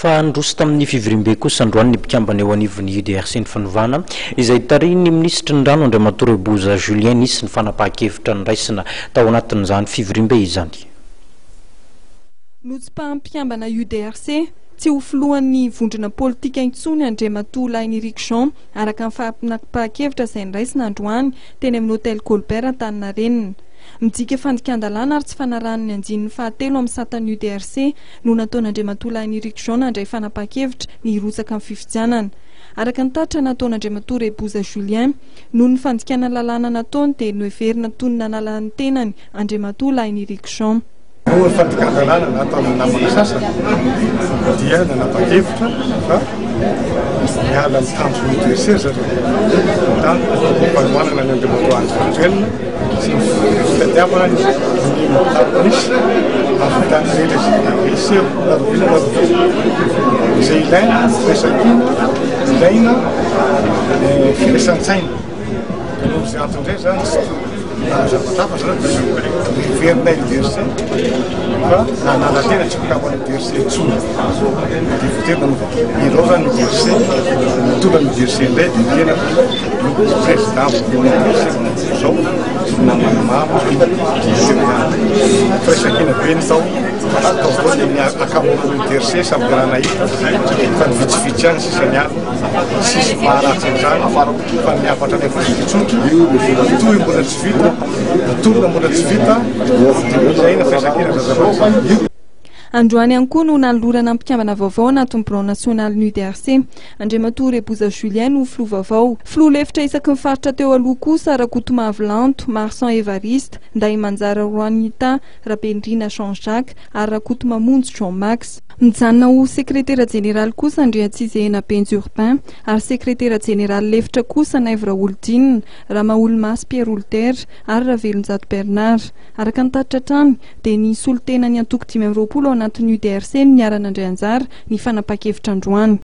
fa ndroso tamin'ny fivoriam-be kosa androany ny mpikambana eo anivon'ny UDRC ny fanovana izay tariny ministra ny rano Andriamatory Boza Julien nisy ny fanapahan-kevitra ny raisina tao anatin'izany fivoriam-be izany. Notsim-paham-pikambana UDRC tsy ho filohan'ny vondrona politika intsony Andriamatory Lainiriky Jean araka ny fanapahan-kevitra izay niraisina androany teny amin'ny hôtel Colbert Antaninarenina. Midika fandikan-dalàna ary tsy fanaran'ny anjin'ny fahatelo amin'ny satan'ny UDRC no nataon'Andriamatory Lainiriky Jean nandray fanapahan-kevitra ny hirotsaka amin'ny fifidianana. Araka ny tatra nataon'Andriamatory Boza Julien noho ny fandikana lalàna nataony dia noheverina tony nanala ny tenany Andriamatory Lainiriky Jean. Noho ny fandikana-dalàna nataon'ny namana sasany dia nanapa-kevitra fa miala ny tanjony UDRC zareo mpanomanana ny Andriamatory Andry sy ny fitadiavana ny misy afitany reseho larovina izay ilaina firesankina ilaina firesan-tsaina noho izay antondray zany zavatra verina UDRC fa nanala tena tsy mpikambana UDRC intsony dia voaterina ireo zany UDRC mitondra UDRC indray dia tena président UDRC zao namana mamo firesankina be ny tao atao voany ny akamoana UDRC samy garana hita fa ny vitsivitsy any sisany any sisy maharatsy an'izany fa miafatra ny firesankitsotro toy mbola tsy vita torona mbola tsy vita dia na firesankina zazavatra. Androany ihany koa no nanolorana mpikambana vaovao anatin'ny Bureau National ny UDRC Andriamatory Boza Julien no filoha vaovao. Filoha lefitra isaky ny faritra teo aloha kosa Rakotomavilanto, Marsan Evariste, Nday Manjara Roanita, Rabendrina Jean-Jacques ary Rakotomamonjy Jean Max. Mijanona ho sekretera jeneraly kosa Andriatsizena Benjurpin ary sekretera jeneraly lefitra kosa Naivra Oldine, Ramaolimasy Pierre Olter ary Ravelonjato Bernard. Araka ny tatitra hatrany dia ny solotenany antoko 520 ao anatin'ny UDRC no niaran'Andry Anjara ny fanapahan-kevitra androany.